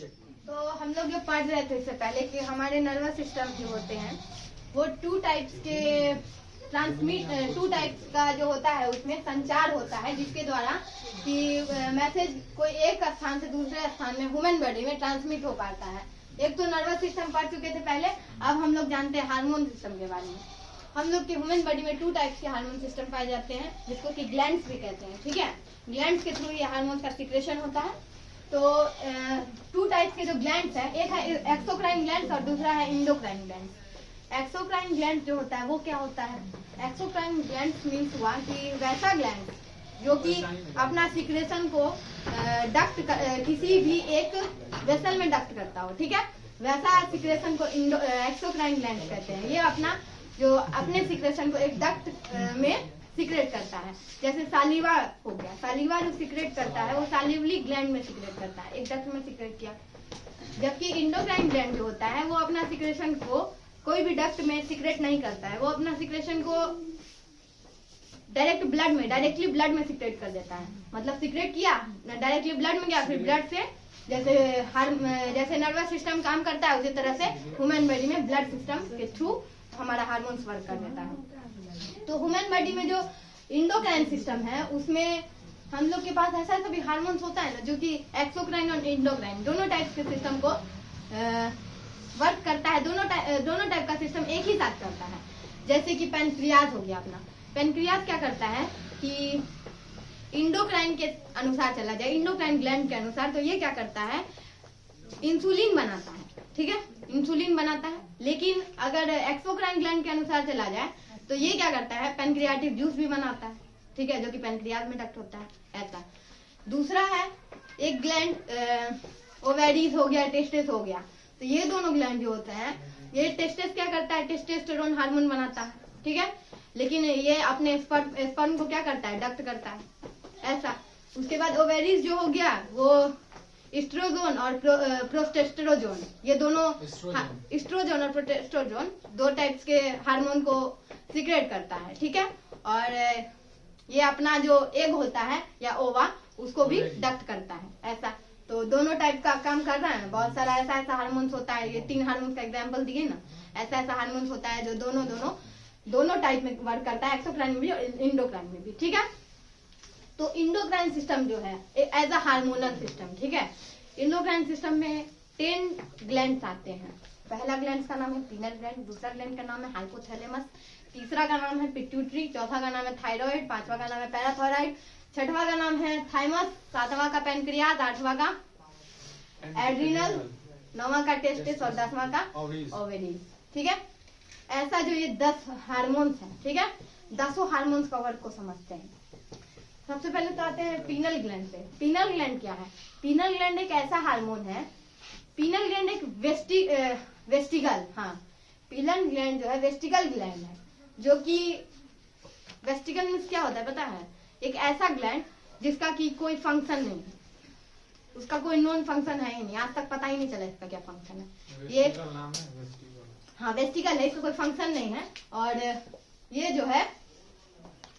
तो हम लोग जो पढ़ रहे थे इससे पहले कि हमारे नर्वस सिस्टम जो होते हैं वो टू टाइप्स का जो होता है उसमें संचार होता है, जिसके द्वारा कि मैसेज कोई एक स्थान से दूसरे स्थान में ह्यूमन बॉडी में ट्रांसमिट हो पाता है। एक तो नर्वस सिस्टम पढ़ चुके थे पहले, अब हम लोग जानते हैं हार्मोन सिस्टम के बारे में। हम लोग के ह्यूमन बॉडी में टू टाइप्स के हार्मोन सिस्टम पाए जाते हैं, जिसको कि ग्लैंड्स भी कहते हैं। ठीक है, ग्लैंड्स के थ्रू ये हार्मोन का सिक्रेशन होता है। तो टू टाइप्स के जो ग्लैंड्स है, एक है एक्सोक्राइन ग्लैंड्स और दूसरा है इंडोक्राइन ग्लैंड्स। एक्सोक्राइन ग्लैंड जो होता है वो क्या होता है? एक्सोक्राइन ग्लैंड मीन्स हुआ कि वैसा ग्लैंड जो कि अपना सिक्रेशन को डक्ट किसी भी एक वेसल में डक्ट करता हो। ठीक है, वैसा सिक्रेशन को एक्सोक्राइन ग्लैंड कहते हैं। ये अपना जो अपने सिक्रेशन को एक डक्ट में सिक्रेट करता है। जैसे सालिवा हो गया, सालिवा जो सिक्रेट करता है वो सालिवली ग्लैंड में सिक्रेट करता है, एक डक्ट में सिक्रेट किया। जबकि इंडोक्राइन ग्लैंड जो होता है वो अपना सिक्रेशन को कोई भी डक्ट में सिक्रेट नहीं करता है, वो अपना सिक्रेशन को डायरेक्टली ब्लड में सिक्रेट कर देता है। मतलब सिक्रेट किया डायरेक्टली ब्लड में गया, फिर ब्लड से जैसे नर्वस सिस्टम काम करता है उसी तरह से ह्यूमन बॉडी में ब्लड सिस्टम के थ्रू हमारा हार्मोन्स वर्क कर देता है। तो ह्यूमन बॉडी में जो इंडोक्राइन सिस्टम है उसमें हम लोग के पास ऐसा भी हार्मोन्स होता है ना, जो कि एक्सोक्राइन और इंडोक्राइन दोनों टाइप के सिस्टम को वर्क करता है। दोनों टाइप का सिस्टम एक ही साथ करता है। जैसे कि पेनक्रियाज हो गया अपना, पेनक्रियाज क्या करता है कि इंडोक्राइन के अनुसार चला जाए, इंडोक्राइन ग्लैंड के अनुसार, तो ये क्या करता है, इंसुलिन बनाता है। ठीक है, इंसुलिन बनाता है। लेकिन अगर एक्सोक्राइन ग्लैंड के अनुसार चला जाए तो ये क्या करता है, पेनक्रियाटिक जूस भी बनाता है। ठीक है, जो कि पेनक्रियाज में डक्ट होता है। ऐसा दूसरा है एक ग्लैंड ओवेरीज हो गया, टेस्टिस हो गया। तो ये दोनों ग्लैंड जो होते हैं, ये टेस्टिस क्या करता है, टेस्टोस्टेरोन हार्मोन बनाता है। ठीक है, लेकिन ये अपने स्पर्म को क्या करता है, डक्ट करता है। ऐसा उसके बाद ओवेरीज जो हो गया वो एस्ट्रोजन और प्रोस्टेस्टेरोजन, ये दोनों एस्ट्रोजन और प्रोस्टेस्टेरोजन दो टाइप्स के हार्मोन को सिक्रेट करता है। ठीक है, और ये अपना जो एग होता है या ओवा उसको भी डक्ट करता है। ऐसा तो दोनों टाइप का काम कर रहा है। बहुत सारा ऐसा हार्मोन्स होता है, ये 3 हार्मोन्स का एग्जांपल दिए ना, ऐसा हार्मोन्स होता है जो दोनों टाइप में वर्क करता है, एक्सोक्राइन में भी और इंडोक्राइन में भी। ठीक है, तो इंडोक्राइन सिस्टम जो है एज अ हार्मोनल सिस्टम। ठीक है, इंडोक्राइन सिस्टम में 10 ग्लैंड्स आते हैं। पहला ग्लैंड का नाम है पीनल ग्लैंड, दूसरा ग्लैंड का नाम है हाइपोथैलेमस, तीसरा का नाम है पिट्यूटरी, चौथा का नाम है थायराइड, पांचवा का नाम है पैराथायराइड, छठवां का नाम है थाइमस, सातवां का पेनक्रियाज, आठवां का एड्रिनल, नौवां का टेस्टिस और 10वां का ओवेरीज। ठीक है, ऐसा जो ये 10 हार्मोन्स हैं। ठीक है, 10 हार्मोन्स का वर्क को समझते हैं। सबसे पहले तो आते हैं पीनल ग्लैंड से। पीनल ग्लैंड क्या है? पीनल ग्लैंड एक ऐसा हार्मोन है, पीनल ग्लैंड एक वेस्टिगल, पीनल ग्लैंड जो है वेस्टिगल ग्लैंड है, जो कि वेस्टिगल मीन्स क्या होता है पता है? एक ऐसा ग्लैंड जिसका की कोई फंक्शन नहीं है, उसका कोई नॉन फंक्शन है ही नहीं, आज तक पता ही नहीं चला इसका क्या फंक्शन है। ये नाम है वेस्टिगल। वेस्टिगल है, इसका कोई फंक्शन नहीं है और ये जो है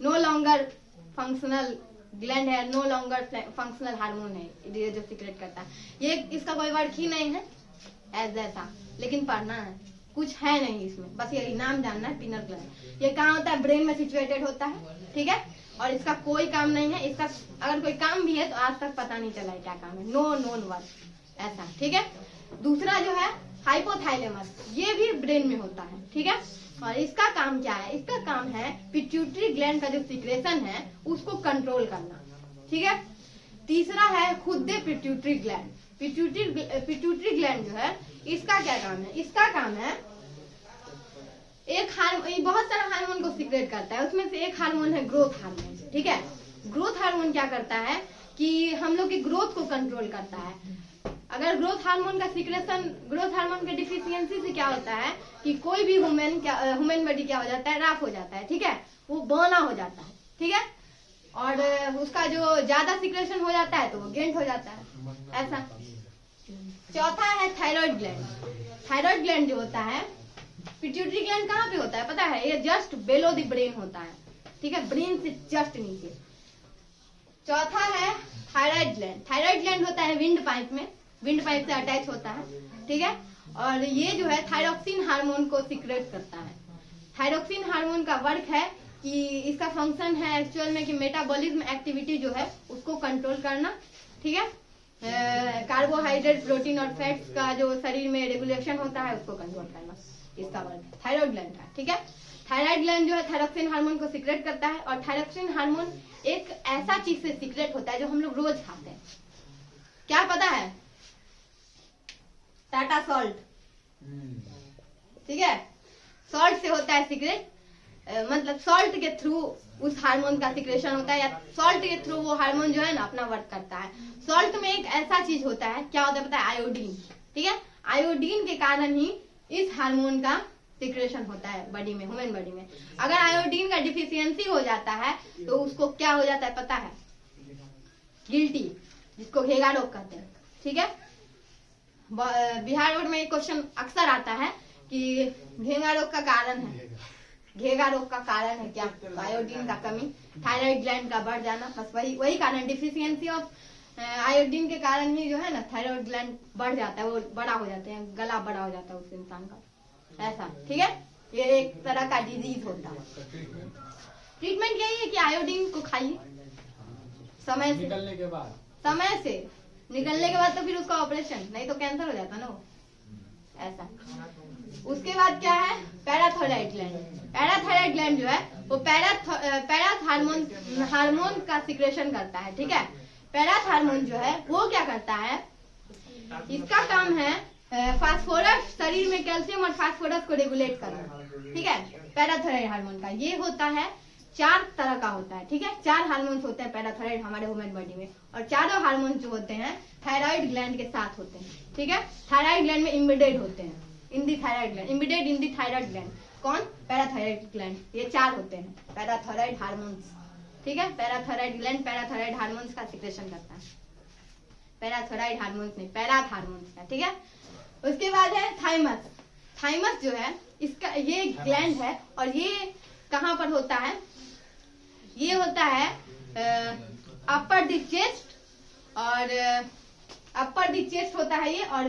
नो लॉन्गर फंक्शनल ग्लैंड है, नो लॉन्गर फंक्शनल हार्मोन है, ये जो सीक्रेट करता है। ये इसका कोई वर्क ही नहीं है एज ऐसा, लेकिन पढ़ना है, कुछ है नहीं इसमें, बस ये नाम जानना है पीनल ग्लैंड। ये कहाँ होता है? ब्रेन में सिचुएटेड होता है। ठीक है, और इसका कोई काम नहीं है, इसका अगर कोई काम भी है तो आज तक पता नहीं चला है क्या काम है, नो नोन वर्क ऐसा। ठीक है, दूसरा जो है हाइपोथैलेमस, ये भी ब्रेन में होता है। ठीक है, और इसका काम क्या है? इसका काम है पिट्यूटरी ग्लैंड का जो सिक्रेशन है उसको कंट्रोल करना। ठीक है, तीसरा है खुद पिट्यूटरी ग्लैंड। पिट्यूटरी ग्लैंड जो है इसका क्या काम है? इसका काम है बहुत सारा हार्मोन को सिक्रेट करता है, उसमें से एक हार्मोन है ग्रोथ हार्मोन। ठीक है, ग्रोथ हार्मोन क्या करता है कि हम लोग की ग्रोथ को कंट्रोल करता है। अगर ग्रोथ हार्मोन का सिक्रेशन, ग्रोथ हार्मोन के डिफिशियंसी से क्या होता है कि कोई भी ह्यूमन बॉडी क्या हो जाता है, रफ हो जाता है। ठीक है, वो बौना हो जाता है। ठीक है, और उसका जो ज्यादा सिक्रेशन हो जाता है तो वो गेंट हो जाता है। ऐसा चौथा है थायराइड ग्लैंड। थायराइड ग्लैंड जो होता है, पिट्यूटरी ग्लैंड कहाँ पे होता है पता है? ये जस्ट बेलो द ब्रेन होता है। ठीक है, ब्रेन से जस्ट नीचे। चौथा है थायराइड ग्लैंड। थायराइड ग्लैंड होता है विंड पाइप में, विंड पाइप से अटैच होता है, ठीक है। और ये जो है थायरॉक्सिन हार्मोन को सीक्रेट करता है। थायरॉक्सिन हार्मोन का वर्क है कि इसका फंक्शन है एक्चुअल में कि मेटाबॉलिज्म एक्टिविटी जो है उसको कंट्रोल करना, ठीक है। कार्बोहाइड्रेट, प्रोटीन और फैट्स का जो शरीर में रेगुलेशन होता है उसको कंट्रोल करना, इसका वर्क है थायराइड ग्लैंड का, ठीक है। थायराइड ग्लैंड जो है थायरॉक्सिन हार्मोन को सीक्रेट करता है और थायरॉक्सिन हार्मोन एक ऐसा चीज से सीक्रेट होता है जो हम लोग रोज खाते हैं। क्या पता है? टाटा सॉल्ट, ठीक है। सॉल्ट से होता है सीक्रेट, मतलब सॉल्ट के थ्रू उस हार्मोन का सीक्रेशन होता है या सॉल्ट के थ्रू वो हार्मोन जो है ना अपना वर्क करता है। सॉल्ट में एक ऐसा चीज होता है, क्या होता है पता है? आयोडीन, ठीक है। आयोडीन के कारण ही इस हार्मोन का सीक्रेशन होता है बॉडी में, ह्यूमन बॉडी में। अगर आयोडीन का डिफिशियंसी हो जाता है तो उसको क्या हो जाता है पता है? गिल्टी, जिसको घेगा रोग कहते हैं, ठीक है। बिहार बोर्ड में एक क्वेश्चन अक्सर आता है कि घेगा रोग का कारण है, घेगा रोग का कारण है क्या? तो आयोडीन का कमी, थायराइड ग्लैंड का बढ़ जाना, बस वही कारण, डिफिशियंसी ऑफ आयोडीन के कारण ही जो है ना थायराइड ग्लैंड बढ़ जाता है, वो बड़ा हो जाते हैं, गला बड़ा हो जाता है उस इंसान का, ऐसा, ठीक है। ये एक तरह का डिजीज होता है। ट्रीटमेंट यही है कि आयोडीन को खाइए समय से, निकलने के बाद, समय से निकलने के बाद तो फिर उसका ऑपरेशन, नहीं तो कैंसर हो जाता ना वो, ऐसा। उसके बाद क्या है? Parathyroid gland. पैराथायराइड ग्लैंड जो है वो पैराथ हार्मोन का सिक्रेशन करता है, ठीक है। पैराथ हार्मोन जो है वो क्या करता है? इसका काम है फास्फोरस, शरीर में कैल्शियम और फास्फोरस को रेगुलेट करना, ठीक है। पैराथायराइड हार्मोन का ये होता है, 4 तरह का होता है, ठीक है। 4 हार्मोन्स होते हैं पैराथायराइड हमारे ह्यूमन बॉडी में, और चारों हार्मोन जो होते हैं थायराइड ग्लैंड के साथ होते हैं, ठीक है। थायराइड ग्लैंड में इम्बेडेड होते हैं, in the thyroid gland, embedded in the thyroid gland. कौन? Parathyroid gland. ये 4 होते हैं पैराथायराइड हार्मोन्स, ठीक है। पैराथायराइड ग्लैंड पैराथायराइड हार्मोन्स का सिक्रेशन करता है, पैराथायराइड हार्मोन्स नहीं, पैराथ हार्मोन्स का, ठीक है। उसके बाद है थाइमस। थाइमस जो है इसका ये ग्लैंड है और ये कहाँ पर होता है? ये होता है अपर द चेस्ट, और अपर द चेस्ट होता है ये, और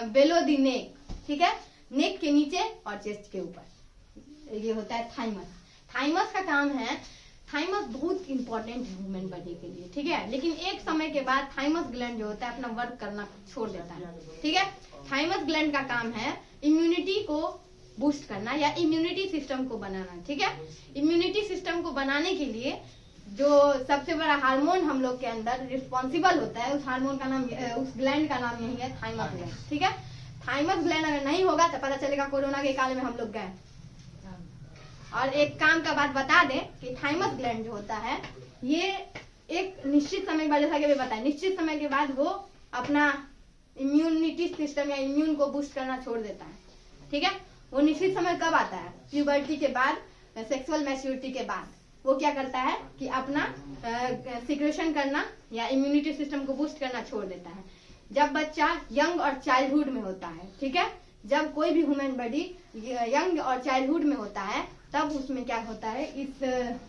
बेलो द नेक, ठीक है। नेक के नीचे और चेस्ट के ऊपर ये होता है थाइमस। थाइमस का काम है, थाइमस बहुत इंपॉर्टेंट है ह्यूमन बॉडी के लिए, ठीक है। लेकिन एक समय के बाद थाइमस ग्लैंड जो होता है अपना वर्क करना छोड़ देता है, ठीक है। थाइमस ग्लैंड का काम है इम्यूनिटी को बूस्ट करना या इम्यूनिटी सिस्टम को बनाना, ठीक है। इम्यूनिटी सिस्टम को बनाने के लिए जो सबसे बड़ा हार्मोन हम लोग के अंदर रिस्पॉन्सिबल होता है, उस हार्मोन का नाम, उस ग्लैंड का नाम यही है थाइमस ग्लैंड, ठीक है। थाइमस ग्लैंड अगर नहीं होगा तो पता चलेगा कोरोना के काल में हम लोग गए। और एक काम का बात बता दें कि थाइमस ग्लैंड जो होता है ये एक निश्चित समय के बाद, जैसा कि अभी बताया, निश्चित समय के बाद वो अपना इम्यूनिटी सिस्टम या इम्यून को बूस्ट करना छोड़ देता है, ठीक है। वो निश्चित समय कब आता है? प्यूबर्टी के बाद, सेक्सुअल मैच्योरिटी के बाद वो क्या करता है कि अपना सिक्रेशन करना या इम्यूनिटी सिस्टम को बूस्ट करना छोड़ देता है। जब बच्चा यंग और चाइल्डहुड में होता है, ठीक है, जब कोई भी ह्यूमन बॉडी यंग और चाइल्डहुड में होता है तब उसमें क्या होता है, इस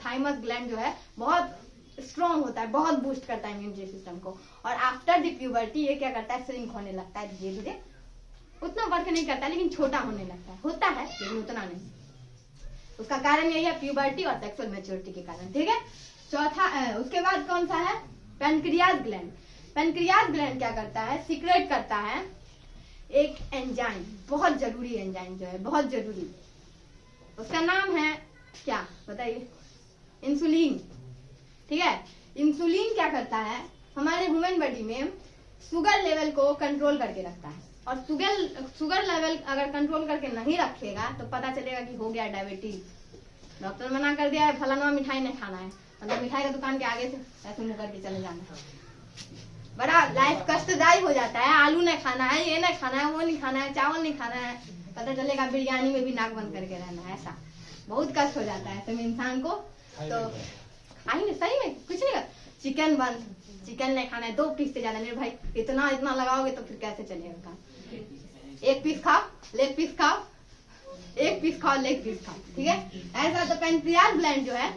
थाइमस ग्लैंड जो है बहुत स्ट्रॉन्ग होता है, बहुत बूस्ट करता है इम्यूनिटी सिस्टम को। और आफ्टर द प्यूबर्टी ये क्या करता है? श्रिंक होने लगता है धीरे धीरे, उतना वर्क नहीं करता लेकिन छोटा होने लगता है, होता है लेकिन उतना नहीं। उसका कारण यही है प्यूबर्टी और सेक्सुअल मैच्योरिटी के कारण, ठीक है। चौथा, उसके बाद कौन सा है? Pancreas gland. पैनक्रियाज ग्लैंड क्या करता है? सीक्रेट करता है एक एंजाइम, बहुत जरूरी एंजाइम जो है, बहुत जरूरी, उसका नाम है क्या बताइए? इंसुलिन, ठीक है। इंसुलिन क्या करता है? हमारे ह्यूमन बॉडी में शुगर लेवल को कंट्रोल करके रखता है, और शुगर लेवल अगर कंट्रोल करके नहीं रखेगा तो पता चलेगा कि हो गया डायबिटीज। डॉक्टर मना कर दिया है फलाना मिठाई नहीं खाना है, मतलब मिठाई का दुकान के आगे से ऐसे मुंह करके चले जाना है, बड़ा लाइफ कष्टदायी हो जाता है। आलू नहीं खाना है, ये नहीं खाना है, वो नहीं खाना है, चावल नहीं खाना है, पता चलेगा बिरयानी में भी नाक बंद करके रहना है, ऐसा बहुत कष्ट हो जाता है सब इंसान को। तो आई सही में कुछ नहीं, चिकन बंद, चिकन नहीं खाना है, 2 पीस से ज्यादा। मेरे भाई इतना लगाओगे तो फिर कैसे चलेगा काम? 1 पीस खाओ, लेग पीस खाओ, 1 पीस खाओ, लेग पीस खाओ, ठीक है। ऐसा तो पैनक्रियाज ग्लैंड जो है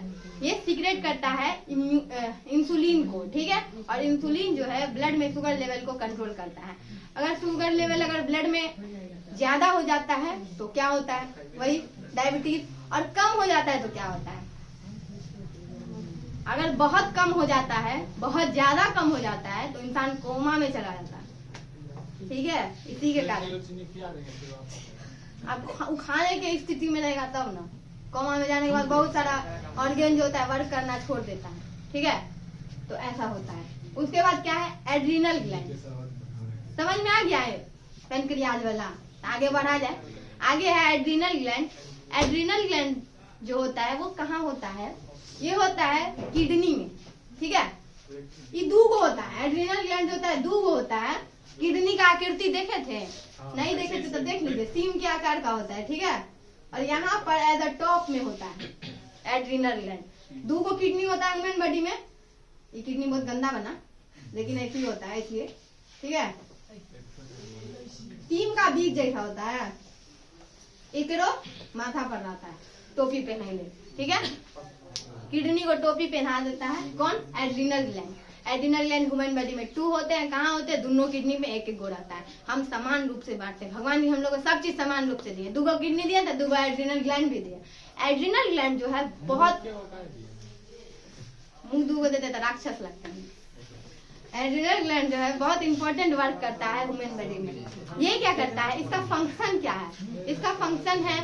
ये सीक्रेट करता है इंसुलिन को, ठीक है। और इंसुलिन जो है ब्लड में शुगर लेवल को कंट्रोल करता है। अगर शुगर लेवल अगर ब्लड में ज्यादा हो जाता है तो क्या होता है, वही डायबिटीज। और कम हो जाता है तो क्या होता है, अगर बहुत कम हो जाता है, बहुत ज्यादा कम हो जाता है तो इंसान कोमा में चला जाता है, ठीक है। इसी के कारण अब खाने की स्थिति में रहेगा तब ना, कोमा में जाने के बाद बहुत सारा ऑर्गन जो होता है वर्क करना छोड़ देता है, ठीक है। तो ऐसा होता है। उसके बाद क्या है, एड्रीनल ग्लैंड। समझ में आ गया है पेनक्रियाज वाला, आगे बढ़ा जाए। आगे है एड्रीनल ग्लैंड। एड्रीनल ग्लैंड जो होता है वो कहाँ होता है, ये होता है किडनी में, ठीक है। ये दूगो होता है, एड्रीनल ग्लैंड जो होता है दूगो होता है। किडनी का आकृति देखे थे, नहीं देखे थे तो देख लीजिए, सीम के आकार का होता है, ठीक है। और यहाँ पर एज अ टॉप में होता है एड्रीनल ग्लैंड। दूगो किडनी होता है ह्यूमन बॉडी में। ये किडनी बहुत गंदा बना, लेकिन ऐसे ही होता है इसलिए, ठीक है। सीम का बीज जैसा होता है, एकरो माथा पर रहता है, टोपी पहनाएंगे, ठीक है। किडनी को टोपी पहना देता है कौन, adrenal gland. Adrenal gland human body में 2 होते हैं। कहाँ होते हैं, दोनों किडनी में एक एक गो रहता है। हम समान रूप से बांटते हैं, भगवान ने हम लोग को सब चीज समान रूप से दिए। दूगो किडनी दिया था, दूगो एड्रीनल ग्लैंड भी दिया। एड्रीनल ग्लैंड जो है बहुत, मुंह दूगो देते तो राक्षस लगता है। एड्रीनल ग्लैंड जो है बहुत इंपॉर्टेंट वर्क करता है ह्यूमन बॉडी में। ये क्या करता है, इसका फंक्शन क्या है, इसका फंक्शन है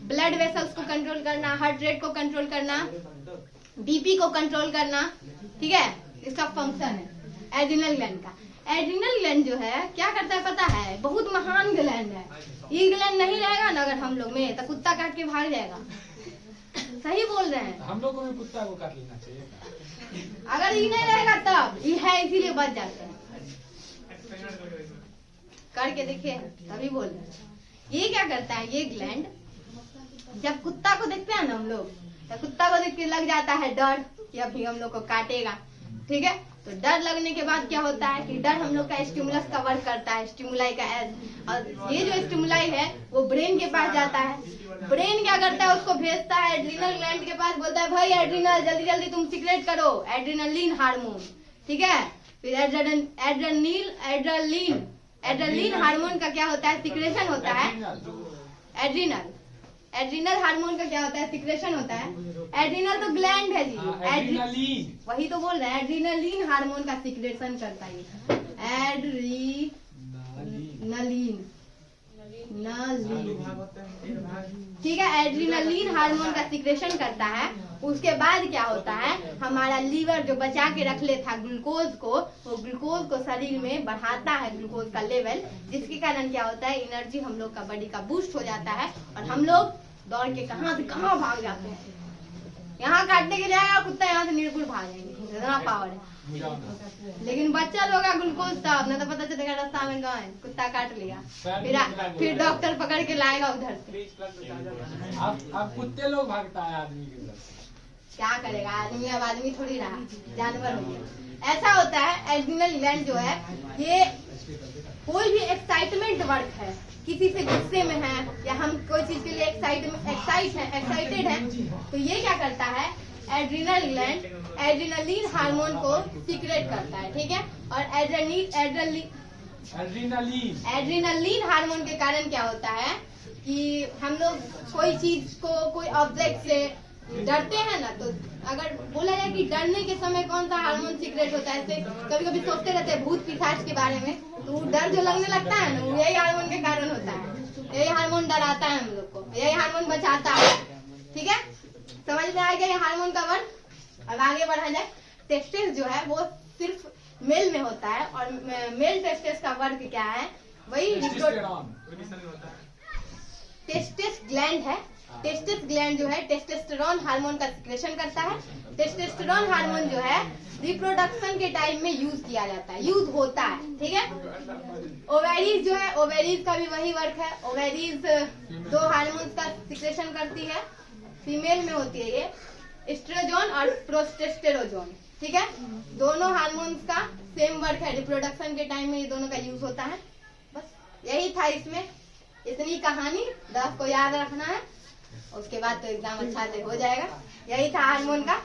ब्लड वेसल्स को कंट्रोल करना, हार्ट रेट को कंट्रोल करना, बीपी को कंट्रोल करना, ठीक है। इसका फंक्शन है एड्रीनल ग्लैंड का। एड्रीनल ग्लैंड जो है क्या करता है पता है, बहुत महान ग्लैंड है। ये ग्लैंड नहीं रहेगा ना अगर हम लोग में, तो कुत्ता काट के भाग जाएगा। सही बोल रहे हैं, हम लोग को भी कुत्ता को काट लेना चाहिए। अगर ये नहीं रहेगा तब ये है, इसीलिए बच जाते हैं। करके देखिए तभी बोल रहे हैं। ये क्या करता है, ये ग्लैंड जब कुत्ता को देखते हैं ना हम लोग, तो कुत्ता को देख के लग जाता है डर कि अभी हम लोग को काटेगा, ठीक है। तो डर लगने के बाद क्या होता है कि डर हम लोग का स्टिमुलस का वर्क करता है, स्टिमुलाई का। और ये जो स्टिमुलाई है वो ब्रेन के पास जाता है। ब्रेन क्या करता है, उसको भेजता है एड्रीनल ग्लैंड के पास, बोलता है भाई एड्रीनल जल्दी जल्दी तुम सीक्रेट करो एड्रीनलिन हार्मोन, ठीक है। फिर एड्रेनलिन हार्मोन का क्या होता है, सिक्रेशन होता है। एड्रीनल हार्मोन का क्या होता है, सिक्रेशन होता है। एड्रीनल तो ग्लैंड है जी, वही तो बोल रहे हैं, एड्रीनलिन हार्मोन का सिक्रेशन करता है। एड्रीनलिन, ठीक है। एड्रीनलिन हार्मोन का सिक्रेशन करता है। उसके बाद क्या होता है, हमारा लीवर जो बचा के रख ले था ग्लूकोज को, वो ग्लूकोज को शरीर में बढ़ाता है, ग्लूकोज का लेवल, जिसके कारण क्या होता है, एनर्जी हम लोग का बॉडी का बूस्ट हो जाता है। और हम लोग दौड़ के कहाँ से कहाँ भाग जाते हैं। यहाँ काटने के लिए आया कुत्ता, यहाँ से निर्भुल भाग जाएंगे, इतना पावर है। लेकिन बच्चा लोग का ग्लूकोज तब न तो पता चलेगा रास्ता में गए कुत्ता काट लिया, फिर डॉक्टर पकड़ के लाएगा उधर से। अब कुत्ते लोग भागता है आदमी के तरफ, क्या करेगा आदमी, अब आदमी थोड़ी रहा, जानवर हो गया। ऐसा होता है एड्रीनल ग्लैंड जो है, ये कोई भी एक्साइटमेंट वर्क है, किसी से गुस्से में है या हम कोई चीज के लिए एक्साइटेड है, तो ये क्या करता है, एड्रीनल ग्लैंड एड्रीनलिन हार्मोन को सीक्रेट करता है, ठीक है। और एड्रीनलिन हार्मोन के कारण क्या होता है कि हम लोग कोई चीज को, कोई ऑब्जेक्ट से डरते हैं ना, तो अगर बोला जाए कि डरने के समय कौन सा हार्मोन सीक्रेट होता है, ऐसे कभी कभी सोचते रहते हैं भूत पिशाच के बारे में, तो डर जो लगने लगता है ना, वो यही हार्मोन के कारण होता है। यही हार्मोन डराता है हम लोग को, यही हार्मोन बचाता है, ठीक है। समझ में आ गया ये हार्मोन का वर्क। अब आगे बढ़ा जाए, टेस्टिस जो है वो सिर्फ मेल में होता है, और मेल टेस्टिस का वर्क क्या है, वही टेस्टिस ग्लैंड है। टेस्टिस ग्लैंड जो है टेस्टोस्टेरोन हार्मोन का सिक्रेशन करता है। टेस्टोस्टेरोन हार्मोन जो है रिप्रोडक्शन के टाइम में यूज किया जाता है, यूज होता है, ठीक है। ओवेरीज जो है, ओवेरीज का भी वही वर्क है। ओवेरीज 2 हार्मोन्स का सिक्रेशन करती है, फीमेल में होती है ये, एस्ट्रोजन और प्रोस्टेस्टेरोजन, ठीक है। दोनों हार्मोन्स का सेम वर्क है, रिप्रोडक्शन के टाइम में ये दोनों का यूज होता है। बस यही था इसमें, इतनी कहानी 10 को याद रखना है। उसके बाद तो एग्जाम अच्छा से हो जाएगा। यही था हार्मोन का।